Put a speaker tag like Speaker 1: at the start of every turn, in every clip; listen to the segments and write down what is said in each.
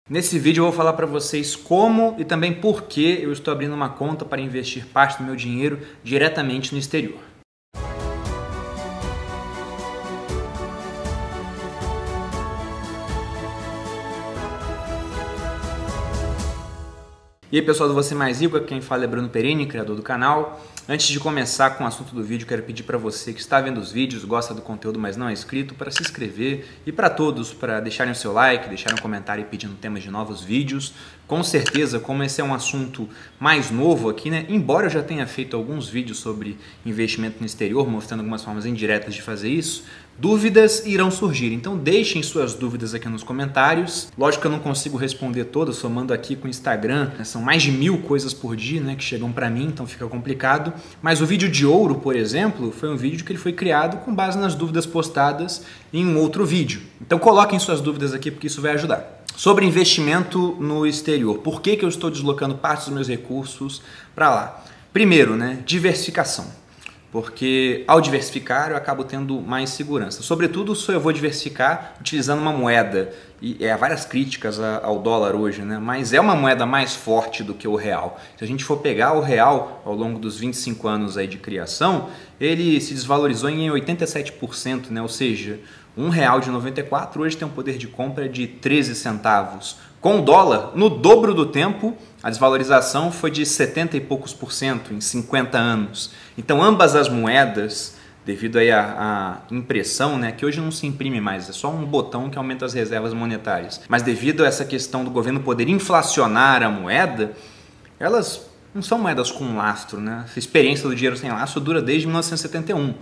Speaker 1: Nesse vídeo eu vou falar para vocês como e também por que eu estou abrindo uma conta para investir parte do meu dinheiro diretamente no exterior. E aí pessoal do Você Mais Rico, quem fala é Bruno Perini, criador do canal. Antes de começar com o assunto do vídeo, quero pedir para você que está vendo os vídeos, gosta do conteúdo, mas não é inscrito, para se inscrever e para todos, para deixarem o seu like, deixarem um comentário pedindo temas de novos vídeos. Com certeza, como esse é um assunto mais novo aqui, né? Embora eu já tenha feito alguns vídeos sobre investimento no exterior, mostrando algumas formas indiretas de fazer isso, dúvidas irão surgir, então deixem suas dúvidas aqui nos comentários. Lógico que eu não consigo responder todas, somando aqui com o Instagram, né? São mais de 1000 coisas por dia, né, que chegam para mim, então fica complicado. Mas o vídeo de ouro, por exemplo, foi um vídeo que ele foi criado com base nas dúvidas postadas em um outro vídeo. Então coloquem suas dúvidas aqui porque isso vai ajudar. Sobre investimento no exterior, por que eu estou deslocando parte dos meus recursos para lá? Primeiro, né, diversificação. Porque ao diversificar eu acabo tendo mais segurança. Sobretudo se eu vou diversificar utilizando uma moeda. E há várias críticas ao dólar hoje, né? Mas é uma moeda mais forte do que o real. Se a gente for pegar o real ao longo dos 25 anos aí de criação, ele se desvalorizou em 87%, né? Ou seja, R$1 de 94 hoje tem um poder de compra de 13 centavos. Com o dólar, no dobro do tempo, a desvalorização foi de 70 e poucos % em 50 anos. Então ambas as moedas, devido aí à impressão, né, que hoje não se imprime mais, é só um botão que aumenta as reservas monetárias. Mas devido a essa questão do governo poder inflacionar a moeda, elas não são moedas com lastro, né? Essa experiência do dinheiro sem lastro dura desde 1971.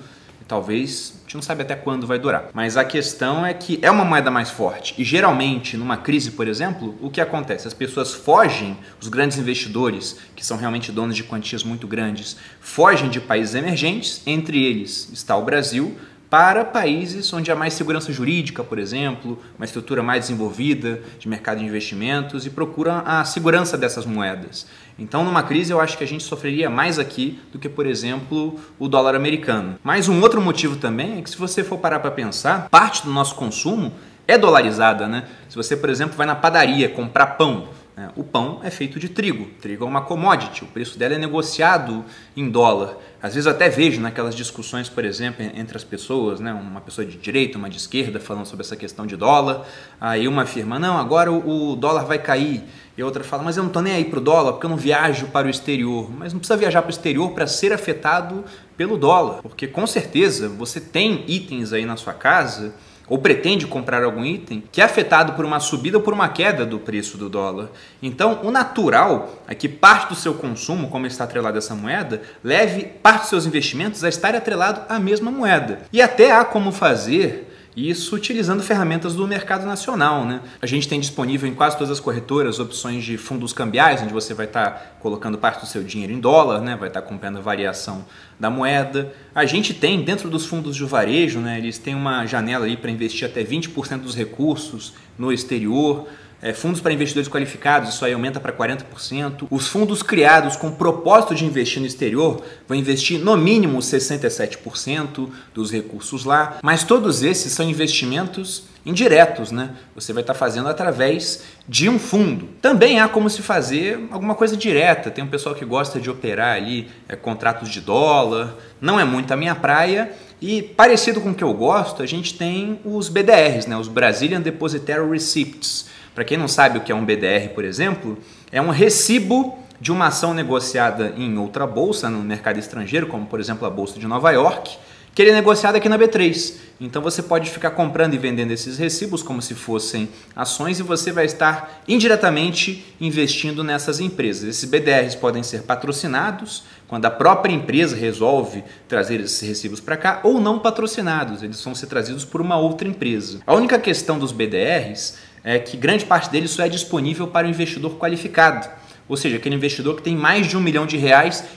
Speaker 1: Talvez, a gente não sabe até quando vai durar. Mas a questão é que é uma moeda mais forte. E geralmente, numa crise, por exemplo, o que acontece? As pessoas fogem, os grandes investidores, que são realmente donos de quantias muito grandes, fogem de países emergentes, entre eles está o Brasil, para países onde há mais segurança jurídica, por exemplo, uma estrutura mais desenvolvida de mercado de investimentos e procuram a segurança dessas moedas. Então, numa crise, eu acho que a gente sofreria mais aqui do que, por exemplo, o dólar americano. Mas um outro motivo também é que se você for parar para pensar, parte do nosso consumo é dolarizada, né? Se você, por exemplo, vai na padaria comprar pão, o pão é feito de trigo. Trigo é uma commodity, o preço dela é negociado em dólar. Às vezes eu até vejo naquelas discussões, por exemplo, entre as pessoas, né, uma pessoa de direita, uma de esquerda, falando sobre essa questão de dólar. Aí uma afirma, não, agora o dólar vai cair. E a outra fala, mas eu não estou nem aí para o dólar porque eu não viajo para o exterior. Mas não precisa viajar para o exterior para ser afetado pelo dólar. Porque com certeza você tem itens aí na sua casa ou pretende comprar algum item que é afetado por uma subida ou por uma queda do preço do dólar. Então, o natural é que parte do seu consumo, como está atrelado a essa moeda, leve parte dos seus investimentos a estar atrelado à mesma moeda. E até há como fazer isso utilizando ferramentas do mercado nacional, né? A gente tem disponível em quase todas as corretoras opções de fundos cambiais, onde você vai estar colocando parte do seu dinheiro em dólar, né? Vai estar acompanhando a variação da moeda. A gente tem, dentro dos fundos de varejo, né? Eles têm uma janela aí para investir até 20% dos recursos no exterior. Fundos para investidores qualificados, isso aí aumenta para 40%. Os fundos criados com o propósito de investir no exterior vão investir no mínimo 67% dos recursos lá. Mas todos esses são investimentos indiretos, né? Você vai estar fazendo através de um fundo. Também há como se fazer alguma coisa direta. Tem um pessoal que gosta de operar ali contratos de dólar. Não é muito a minha praia. E parecido com o que eu gosto, a gente tem os BDRs, né? Os Brazilian Depositary Receipts. Para quem não sabe o que é um BDR, por exemplo, é um recibo de uma ação negociada em outra bolsa, no mercado estrangeiro, como por exemplo a Bolsa de Nova York, que ele é negociado aqui na B3. Então você pode ficar comprando e vendendo esses recibos como se fossem ações e você vai estar indiretamente investindo nessas empresas. Esses BDRs podem ser patrocinados, quando a própria empresa resolve trazer esses recibos para cá, ou não patrocinados, eles vão ser trazidos por uma outra empresa. A única questão dos BDRs é que grande parte deles só é disponível para o investidor qualificado. Ou seja, aquele investidor que tem mais de R$1 milhão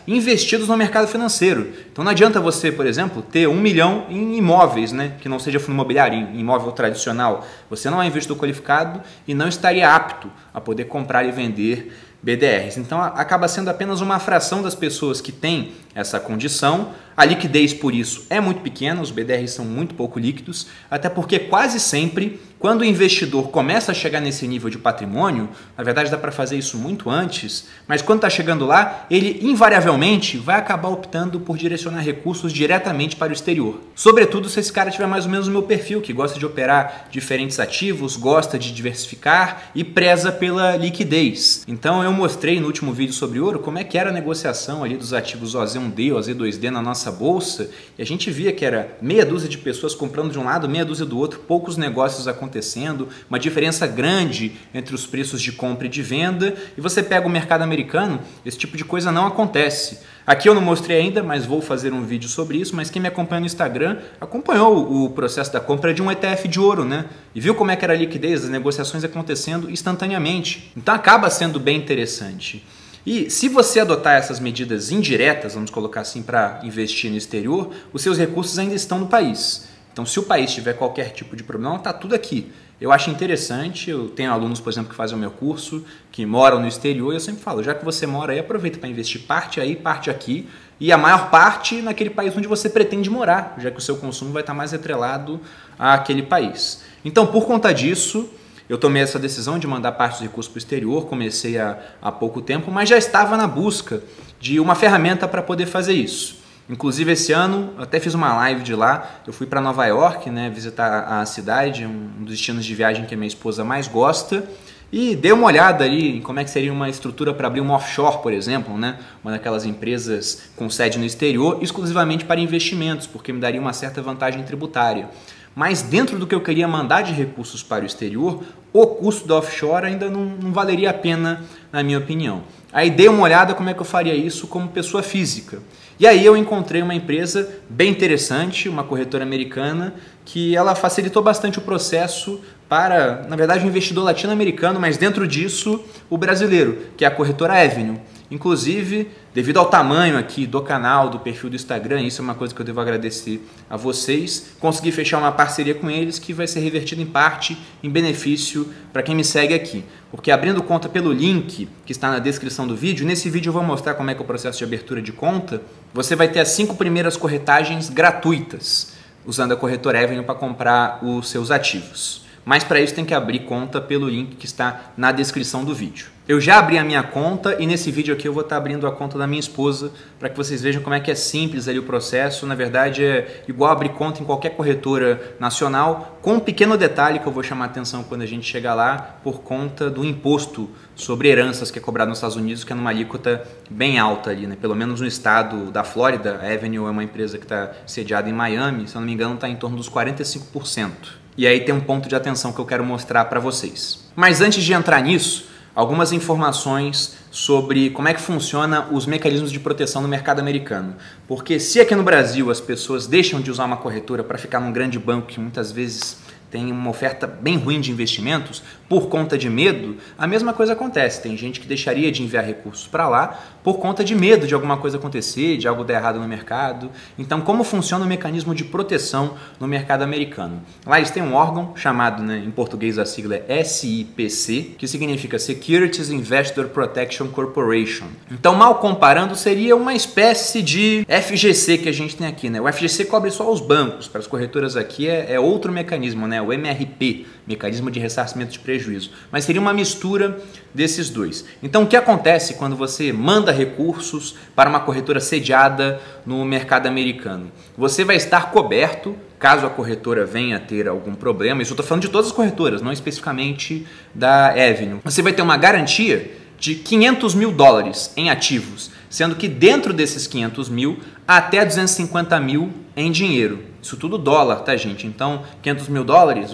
Speaker 1: investidos no mercado financeiro. Então não adianta você, por exemplo, ter R$1 milhão em imóveis, né, que não seja fundo imobiliário, em imóvel tradicional. Você não é investidor qualificado e não estaria apto a poder comprar e vender BDRs. Então acaba sendo apenas uma fração das pessoas que têm essa condição A liquidez, por isso, é muito pequena, os BDRs são muito pouco líquidos, até porque quase sempre, quando o investidor começa a chegar nesse nível de patrimônio, na verdade dá para fazer isso muito antes, mas quando está chegando lá, ele invariavelmente vai acabar optando por direcionar recursos diretamente para o exterior. Sobretudo se esse cara tiver mais ou menos o meu perfil, que gosta de operar diferentes ativos, gosta de diversificar e preza pela liquidez. Então eu mostrei no último vídeo sobre ouro como é que era a negociação ali dos ativos OZ1D, OZ2D na nossa bolsa, e a gente via que era meia dúzia de pessoas comprando de um lado, meia dúzia do outro, poucos negócios acontecendo, uma diferença grande entre os preços de compra e de venda, e você pega o mercado americano, esse tipo de coisa não acontece. Aqui eu não mostrei ainda, mas vou fazer um vídeo sobre isso, mas quem me acompanha no Instagram acompanhou o processo da compra de um ETF de ouro, né? E viu como é que era a liquidez, as negociações acontecendo instantaneamente. Então acaba sendo bem interessante. E se você adotar essas medidas indiretas, vamos colocar assim, para investir no exterior, os seus recursos ainda estão no país. Então se o país tiver qualquer tipo de problema, está tudo aqui. Eu acho interessante, eu tenho alunos, por exemplo, que fazem o meu curso, que moram no exterior, e eu sempre falo, já que você mora aí, aproveita para investir parte aí, parte aqui, e a maior parte naquele país onde você pretende morar, já que o seu consumo vai estar mais atrelado àquele país. Então, por conta disso, eu tomei essa decisão de mandar parte dos recursos para o exterior, comecei há pouco tempo, mas já estava na busca de uma ferramenta para poder fazer isso. Inclusive esse ano, eu até fiz uma live de lá, eu fui para Nova York, né, visitar a cidade, um dos destinos de viagem que a minha esposa mais gosta, e dei uma olhada ali em como é que seria uma estrutura para abrir uma offshore, por exemplo, né, uma daquelas empresas com sede no exterior, exclusivamente para investimentos, porque me daria uma certa vantagem tributária. Mas dentro do que eu queria mandar de recursos para o exterior, o custo da offshore ainda não valeria a pena, na minha opinião. Aí dei uma olhada como é que eu faria isso como pessoa física. E aí eu encontrei uma empresa bem interessante, uma corretora americana, que ela facilitou bastante o processo para, na verdade, o investidor latino-americano, mas dentro disso o brasileiro, que é a corretora Avenue. Inclusive, devido ao tamanho aqui do canal, do perfil do Instagram, isso é uma coisa que eu devo agradecer a vocês, consegui fechar uma parceria com eles que vai ser revertida em parte em benefício para quem me segue aqui. Porque abrindo conta pelo link que está na descrição do vídeo, nesse vídeo eu vou mostrar como é que é o processo de abertura de conta, você vai ter as 5 primeiras corretagens gratuitas, usando a corretora Avenue para comprar os seus ativos. Mas para isso tem que abrir conta pelo link que está na descrição do vídeo. Eu já abri a minha conta e nesse vídeo aqui eu vou estar abrindo a conta da minha esposa para que vocês vejam como é que é simples ali o processo. Na verdade é igual abrir conta em qualquer corretora nacional, com um pequeno detalhe que eu vou chamar a atenção quando a gente chegar lá, por conta do imposto sobre heranças que é cobrado nos Estados Unidos, que é numa alíquota bem alta ali, né? Pelo menos no estado da Flórida, a Avenue é uma empresa que está sediada em Miami, se eu não me engano está em torno dos 45%. E aí tem um ponto de atenção que eu quero mostrar para vocês. Mas antes de entrar nisso, algumas informações sobre como é que funciona os mecanismos de proteção no mercado americano. Porque se aqui no Brasil as pessoas deixam de usar uma corretora para ficar num grande banco que muitas vezes tem uma oferta bem ruim de investimentos por conta de medo, a mesma coisa acontece. Tem gente que deixaria de enviar recursos para lá por conta de medo de alguma coisa acontecer, de algo dar errado no mercado. Então, como funciona o mecanismo de proteção no mercado americano? Lá eles têm um órgão chamado, né, em português a sigla é SIPC, que significa Securities Investor Protection Corporation. Então, mal comparando, seria uma espécie de FGC que a gente tem aqui, né? O FGC cobre só os bancos, para as corretoras aqui é outro mecanismo, né? O MRP, Mecanismo de Ressarcimento de Prejuízo. Mas seria uma mistura desses dois. Então, o que acontece quando você manda recursos para uma corretora sediada no mercado americano? Você vai estar coberto caso a corretora venha a ter algum problema. Isso eu estou falando de todas as corretoras, não especificamente da Avenue. Você vai ter uma garantia de 500 mil dólares em ativos, sendo que dentro desses 500 mil, até 250 mil em dinheiro. Isso tudo dólar, tá, gente? Então, 500 mil dólares,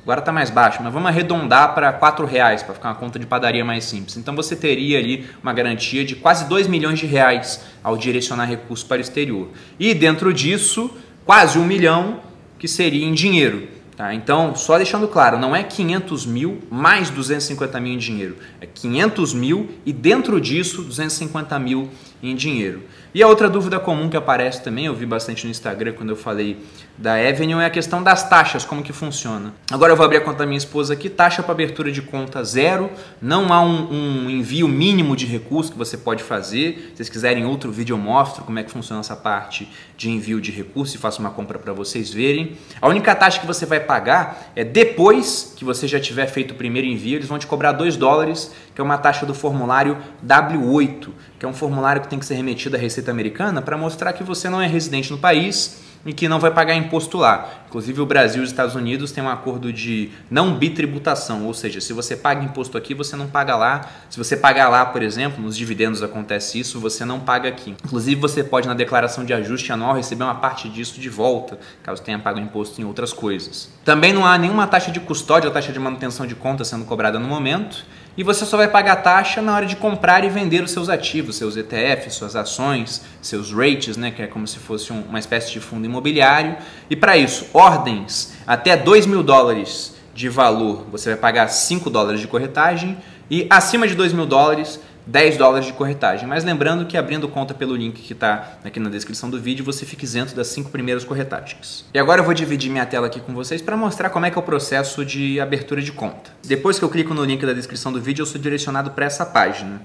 Speaker 1: agora está mais baixo, mas vamos arredondar para R$4, para ficar uma conta de padaria mais simples. Então você teria ali uma garantia de quase 2 milhões de reais ao direcionar recursos para o exterior. E dentro disso, quase 1 milhão que seria em dinheiro. Tá? Então, só deixando claro, não é 500 mil mais 250 mil em dinheiro. É 500 mil e dentro disso 250 mil em dinheiro. E a outra dúvida comum que aparece também, eu vi bastante no Instagram quando eu falei da Avenue, é a questão das taxas, como que funciona. Agora eu vou abrir a conta da minha esposa aqui, taxa para abertura de conta zero, não há um envio mínimo de recursos que você pode fazer. Se vocês quiserem outro vídeo eu mostro como é que funciona essa parte de envio de recursos e faço uma compra para vocês verem. A única taxa que você vai pagar é depois que você já tiver feito o primeiro envio, eles vão te cobrar $2, que é uma taxa do formulário W8, que é um formulário que tem que ser remetido à Receita Americana para mostrar que você não é residente no país e que não vai pagar imposto lá. Inclusive o Brasil e os Estados Unidos têm um acordo de não bitributação, ou seja, se você paga imposto aqui, você não paga lá. Se você pagar lá, por exemplo, nos dividendos acontece isso, você não paga aqui. Inclusive você pode na declaração de ajuste anual receber uma parte disso de volta, caso tenha pago imposto em outras coisas. Também não há nenhuma taxa de custódia ou taxa de manutenção de conta sendo cobrada no momento. E você só vai pagar taxa na hora de comprar e vender os seus ativos, seus ETFs, suas ações, seus rates, né, que é como se fosse uma espécie de fundo imobiliário. E para isso, ordens até $2.000 de valor, você vai pagar $5 de corretagem e acima de $2.000, $10 de corretagem. Mas lembrando que abrindo conta pelo link que está aqui na descrição do vídeo, você fica isento das 5 primeiras corretagens. E agora eu vou dividir minha tela aqui com vocês para mostrar como é que é o processo de abertura de conta. Depois que eu clico no link da descrição do vídeo, eu sou direcionado para essa página.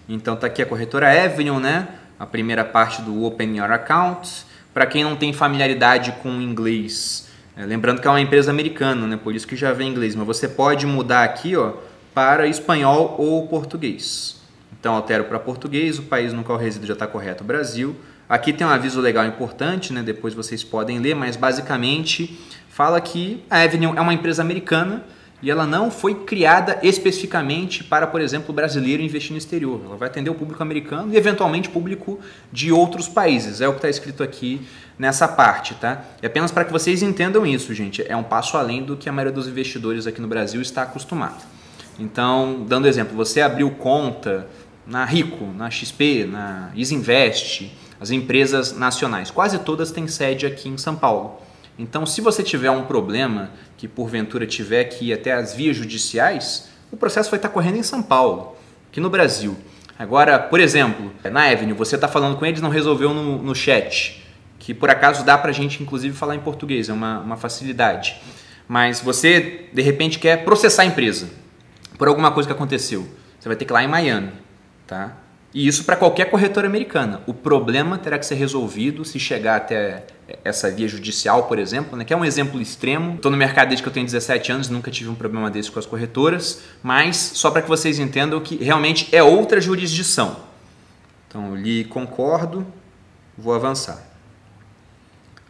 Speaker 1: Então tá aqui a corretora Avenue, né? A primeira parte do Open Your Account. Para quem não tem familiaridade com o inglês, lembrando que é uma empresa americana, né? Por isso que já vem inglês, mas você pode mudar aqui, ó, para espanhol ou português. Então altero para português, o país no qual resido já está correto, Brasil. Aqui tem um aviso legal importante, né? Depois vocês podem ler, mas basicamente fala que a Avenue é uma empresa americana e ela não foi criada especificamente para, por exemplo, o brasileiro investir no exterior. Ela vai atender o público americano e eventualmente público de outros países. É o que está escrito aqui nessa parte, tá? É apenas para que vocês entendam isso, gente. É um passo além do que a maioria dos investidores aqui no Brasil está acostumado. Então, dando exemplo, você abriu conta na Rico, na XP, na Isinvest, as empresas nacionais, quase todas têm sede aqui em São Paulo. Então, se você tiver um problema que porventura tiver que ir até as vias judiciais, o processo vai estar correndo em São Paulo, aqui no Brasil. Agora, por exemplo, na Avenue, você está falando com eles, não resolveu no chat, que por acaso dá para a gente inclusive falar em português, é uma facilidade. Mas você, de repente, quer processar a empresa por alguma coisa que aconteceu. Você vai ter que ir lá em Miami. Tá? E isso para qualquer corretora americana. O problema terá que ser resolvido se chegar até essa via judicial, por exemplo, né? Que é um exemplo extremo. Estou no mercado desde que eu tenho 17 anos, nunca tive um problema desse com as corretoras, mas só para que vocês entendam que realmente é outra jurisdição. Então eu li concordo, vou avançar.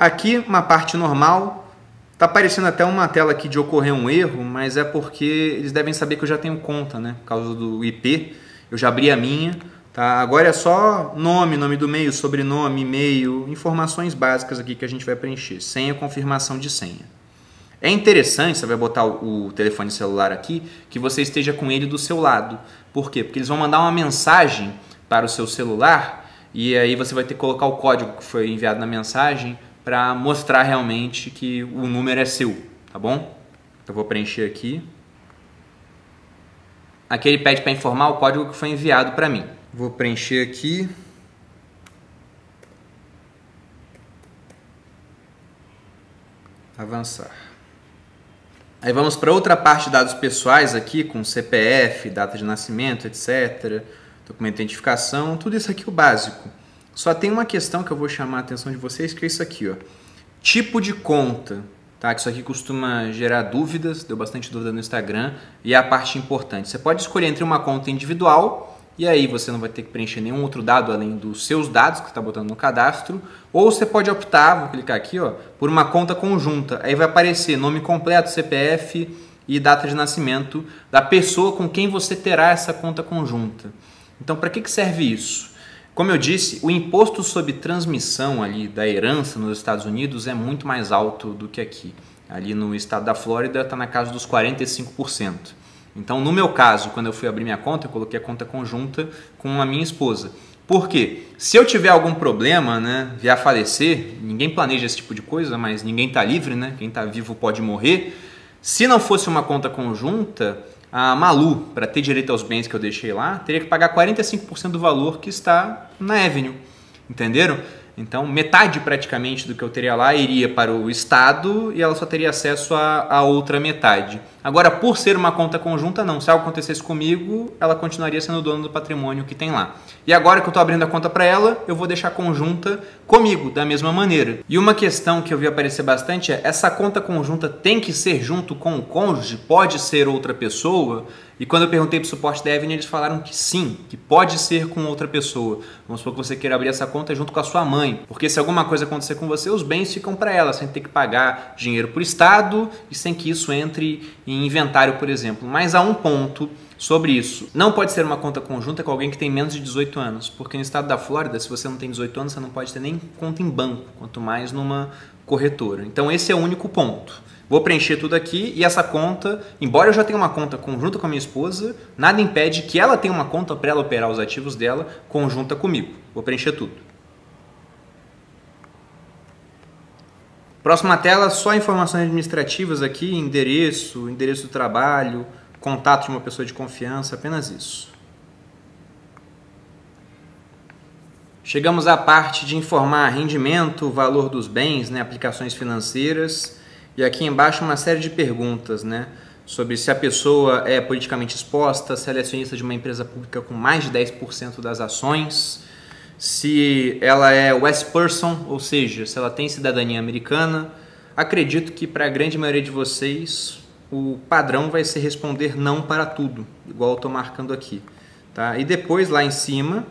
Speaker 1: Aqui uma parte normal, está aparecendo até uma tela aqui de ocorrer um erro, mas é porque eles devem saber que eu já tenho conta, né? Por causa do IP. Eu já abri a minha, tá? Agora é só nome, nome do e-mail, sobrenome, e-mail, informações básicas aqui que a gente vai preencher. Senha, confirmação de senha. É interessante, você vai botar o telefone celular aqui, que você esteja com ele do seu lado. Por quê? Porque eles vão mandar uma mensagem para o seu celular e aí você vai ter que colocar o código que foi enviado na mensagem para mostrar realmente que o número é seu, tá bom? Eu vou preencher aqui. Aqui ele pede para informar o código que foi enviado para mim. Vou preencher aqui. Avançar. Aí vamos para outra parte de dados pessoais aqui, com CPF, data de nascimento, etc. Documento de identificação, tudo isso aqui é o básico. Só tem uma questão que eu vou chamar a atenção de vocês, que é isso aqui, ó. Tipo de conta. Tá, que isso aqui costuma gerar dúvidas, deu bastante dúvida no Instagram, e é a parte importante. Você pode escolher entre uma conta individual, e aí você não vai ter que preencher nenhum outro dado além dos seus dados que você está botando no cadastro, ou você pode optar, vou clicar aqui, ó, por uma conta conjunta. Aí vai aparecer nome completo, CPF e data de nascimento da pessoa com quem você terá essa conta conjunta. Então, para que serve isso? Como eu disse, o imposto sobre transmissão ali da herança nos Estados Unidos é muito mais alto do que aqui. Ali no estado da Flórida está na casa dos 45%. Então, no meu caso, quando eu fui abrir minha conta, eu coloquei a conta conjunta com a minha esposa. Por quê? Se eu tiver algum problema, né, vier a falecer, ninguém planeja esse tipo de coisa, mas ninguém está livre, né? Quem está vivo pode morrer. Se não fosse uma conta conjunta, a Malu, para ter direito aos bens que eu deixei lá, teria que pagar 45% do valor que está na Avenue. Entenderam? Então, metade praticamente do que eu teria lá iria para o Estado e ela só teria acesso à outra metade. Agora, por ser uma conta conjunta, não. Se algo acontecesse comigo, ela continuaria sendo dona do patrimônio que tem lá. E agora que eu estou abrindo a conta para ela, eu vou deixar conjunta comigo, da mesma maneira. E uma questão que eu vi aparecer bastante é: essa conta conjunta tem que ser junto com o cônjuge? Pode ser outra pessoa? E quando eu perguntei para o suporte da Avenue, eles falaram que sim, que pode ser com outra pessoa. Vamos supor que você queira abrir essa conta junto com a sua mãe, porque se alguma coisa acontecer com você, os bens ficam para ela, sem ter que pagar dinheiro para o Estado e sem que isso entre em inventário, por exemplo. Mas há um ponto sobre isso. Não pode ser uma conta conjunta com alguém que tem menos de 18 anos, porque no estado da Flórida, se você não tem 18 anos, você não pode ter nem conta em banco, quanto mais numa corretora. Então esse é o único ponto. Vou preencher tudo aqui e essa conta, embora eu já tenha uma conta conjunta com a minha esposa, nada impede que ela tenha uma conta para ela operar os ativos dela conjunta comigo. Vou preencher tudo. Próxima tela, só informações administrativas aqui, endereço do trabalho, contato de uma pessoa de confiança, apenas isso. Chegamos à parte de informar rendimento, valor dos bens, né, aplicações financeiras. E aqui embaixo uma série de perguntas, né, sobre se a pessoa é politicamente exposta, se ela é acionista de uma empresa pública com mais de 10% das ações, se ela é US person, ou seja, se ela tem cidadania americana. Acredito que para a grande maioria de vocês o padrão vai ser responder não para tudo, igual eu estou marcando aqui. Tá? E depois lá em cima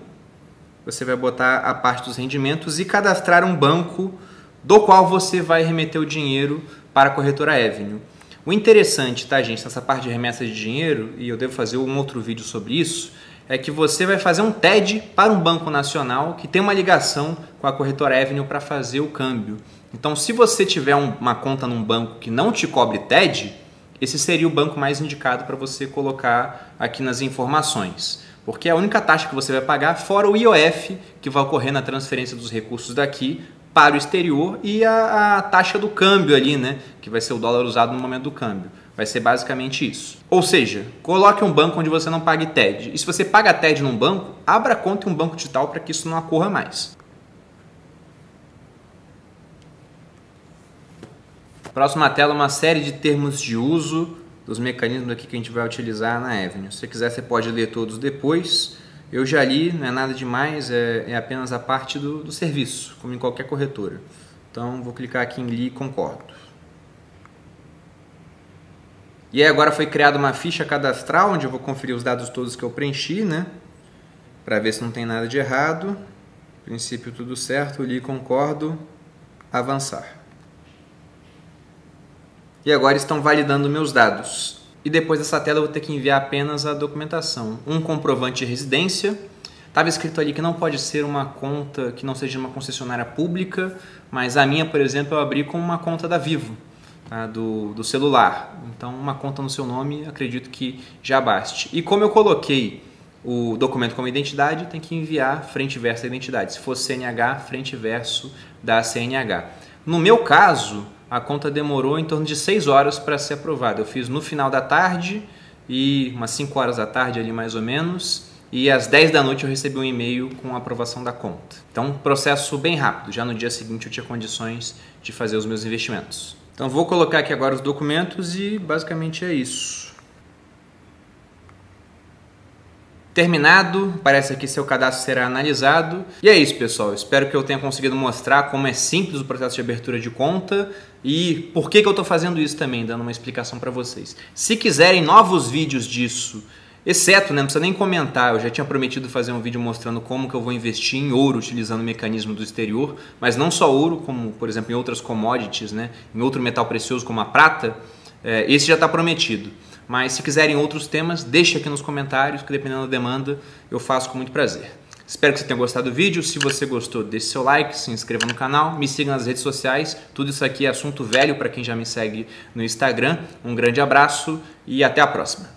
Speaker 1: você vai botar a parte dos rendimentos e cadastrar um banco do qual você vai remeter o dinheiro para a corretora Avenue. O interessante, tá, gente, nessa parte de remessa de dinheiro, e eu devo fazer um outro vídeo sobre isso, é que você vai fazer um TED para um banco nacional que tem uma ligação com a corretora Avenue para fazer o câmbio. Então, se você tiver uma conta num banco que não te cobre TED, esse seria o banco mais indicado para você colocar aqui nas informações. Porque é a única taxa que você vai pagar, fora o IOF, que vai ocorrer na transferência dos recursos daqui para o exterior, e a taxa do câmbio ali, né, que vai ser o dólar usado no momento do câmbio. Vai ser basicamente isso. Ou seja, coloque um banco onde você não pague TED. E se você paga TED num banco, abra conta em um banco digital para que isso não ocorra mais. Próxima tela, uma série de termos de uso dos mecanismos aqui que a gente vai utilizar na Avenue. Se você quiser, você pode ler todos depois. Eu já li, não é nada demais, é apenas a parte do serviço, como em qualquer corretora. Então, vou clicar aqui em Li e concordo. E aí agora foi criada uma ficha cadastral, onde eu vou conferir os dados todos que eu preenchi, né? Para ver se não tem nada de errado. No princípio tudo certo, Li e concordo, avançar. E agora estão validando meus dados. E depois dessa tela eu vou ter que enviar apenas a documentação. Um comprovante de residência. Estava escrito ali que não pode ser uma conta que não seja uma concessionária pública, mas a minha, por exemplo, eu abri com uma conta da Vivo, tá? do celular. Então, uma conta no seu nome, acredito que já baste. E como eu coloquei o documento como identidade, tem que enviar frente e verso da identidade. Se for CNH, frente e verso da CNH. No meu caso, a conta demorou em torno de 6 horas para ser aprovada. Eu fiz no final da tarde, e umas 5 horas da tarde ali mais ou menos, e às 10 da noite eu recebi um e-mail com a aprovação da conta. Então, um processo bem rápido. Já no dia seguinte eu tinha condições de fazer os meus investimentos. Então, vou colocar aqui agora os documentos e basicamente é isso. Terminado, parece que seu cadastro será analisado. E é isso, pessoal. Espero que eu tenha conseguido mostrar como é simples o processo de abertura de conta e por que eu estou fazendo isso também, dando uma explicação para vocês. Se quiserem novos vídeos disso, exceto, né, não precisa nem comentar, eu já tinha prometido fazer um vídeo mostrando como que eu vou investir em ouro utilizando o mecanismo do exterior, mas não só ouro, como por exemplo em outras commodities, né, em outro metal precioso como a prata, esse já está prometido. Mas se quiserem outros temas, deixe aqui nos comentários, que dependendo da demanda eu faço com muito prazer. Espero que você tenha gostado do vídeo. Se você gostou, deixe seu like, se inscreva no canal, me siga nas redes sociais. Tudo isso aqui é assunto velho para quem já me segue no Instagram. Um grande abraço e até a próxima.